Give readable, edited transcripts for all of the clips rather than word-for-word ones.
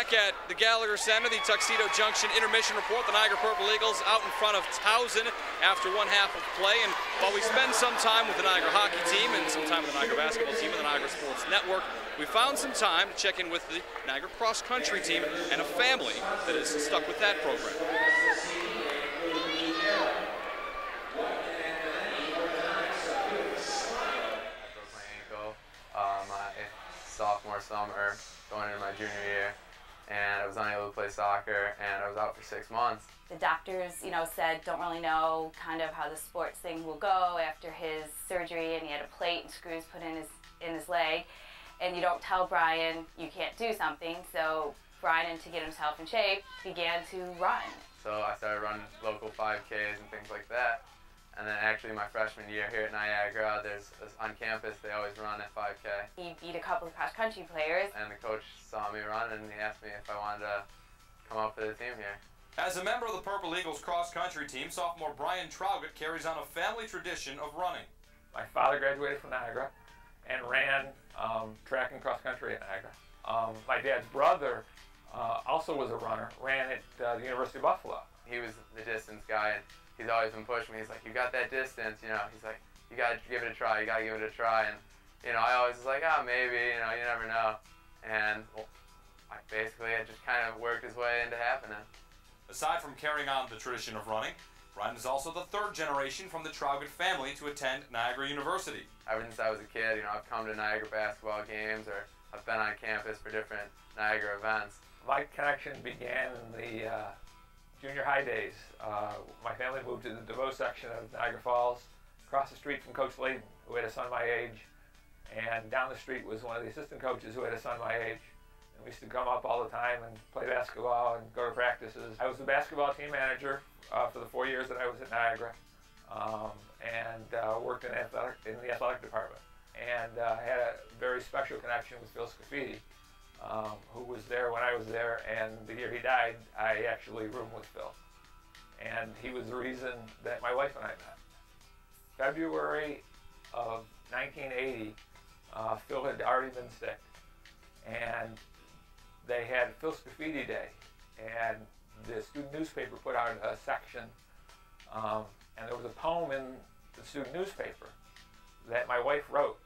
back at the Gallagher Center, the Tuxedo Junction intermission report. The Niagara Purple Eagles out in front of Towson after one half of play. And while we spend some time with the Niagara hockey team and some time with the Niagara basketball team and the Niagara Sports Network, we found some time to check in with the Niagara cross country team and a family that is stuck with that program. Sophomore summer, going into my junior year, and I was unable to play soccer, and I was out for 6 months. The doctors, said don't really know kind of how the sports thing will go after his surgery, and he had a plate and screws put in his leg, and you don't tell Brian you can't do something. So Brian, to get himself in shape, began to run. So I started running local 5Ks and things like that. And then actually my freshman year here at Niagara, on campus, they always run at 5K. He beat a couple of cross-country players. And the coach saw me run and he asked me if I wanted to come up for the team here. As a member of the Purple Eagles cross-country team, sophomore Brian Traugott carries on a family tradition of running. My father graduated from Niagara and ran track and cross-country at Niagara. My dad's brother also was a runner, ran at the University of Buffalo. He was the distance guy, and he's always been pushing me. He's like, you got that distance, he's like, you got to give it a try, you got to give it a try. And, I always was like, maybe, you never know. And it just kind of worked his way into happening. Aside from carrying on the tradition of running, Brian is also the third generation from the Traugott family to attend Niagara University. Ever since I was a kid, I've come to Niagara basketball games, or I've been on campus for different Niagara events. My connection began in the junior high days. My family moved to the DeVoe section of Niagara Falls, across the street from Coach Layden, who had a son my age, and down the street was one of the assistant coaches who had a son my age. And we used to come up all the time and play basketball and go to practices. I was the basketball team manager for the 4 years that I was at Niagara, and worked in the athletic department. And I had a very special connection with Phil Scafidi, who was there when I was there, and the year he died, I actually roomed with Phil. And he was the reason that my wife and I met. February of 1980, Phil had already been sick, and they had Phil Scafidi Day, and the student newspaper put out a section, and there was a poem in the student newspaper that my wife wrote,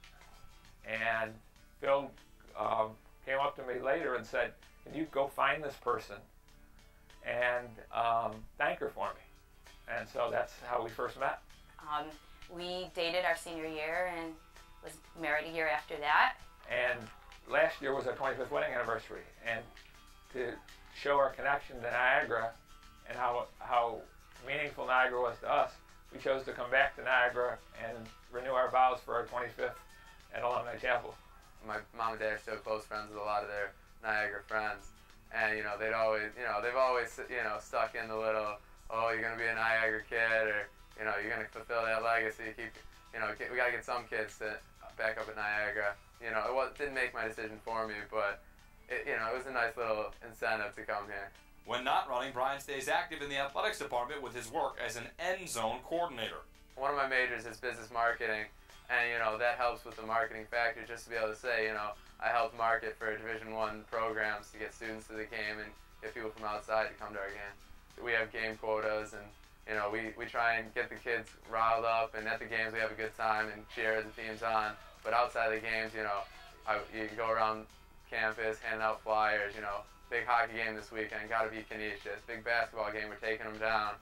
and Phil came up to me later and said, can you go find this person and thank her for me? And so that's how we first met. We dated our senior year and was married a year after that. And last year was our 25th wedding anniversary. And to show our connection to Niagara and how meaningful Niagara was to us, we chose to come back to Niagara and renew our vows for our 25th at Alumni Chapel. My mom and dad are still close friends with a lot of their Niagara friends, and they've always stuck in the little, oh, you're gonna be a Niagara kid, or you're gonna fulfill that legacy. We gotta get some kids to back up at Niagara. It didn't make my decision for me, but it was a nice little incentive to come here. When not running, Brian stays active in the athletics department with his work as an end zone coordinator. One of my majors is business marketing. And, that helps with the marketing factor, just to be able to say, I helped market for Division I programs to get students to the game and get people from outside to come to our game. We have game quotas, and, we try and get the kids riled up, and at the games we have a good time and cheer the teams on. But outside of the games, you go around campus handing out flyers, big hockey game this weekend, got to be Canisius. Big basketball game, we're taking them down.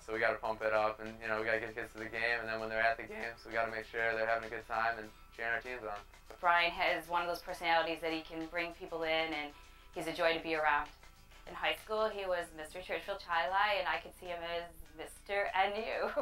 So we got to pump it up, and we got to get kids to the game, and then when they're at the games, we got to make sure they're having a good time and cheering our teams on. Brian has one of those personalities that he can bring people in, and he's a joy to be around. In high school, he was Mr. Churchville Chili, and I could see him as Mr. NU.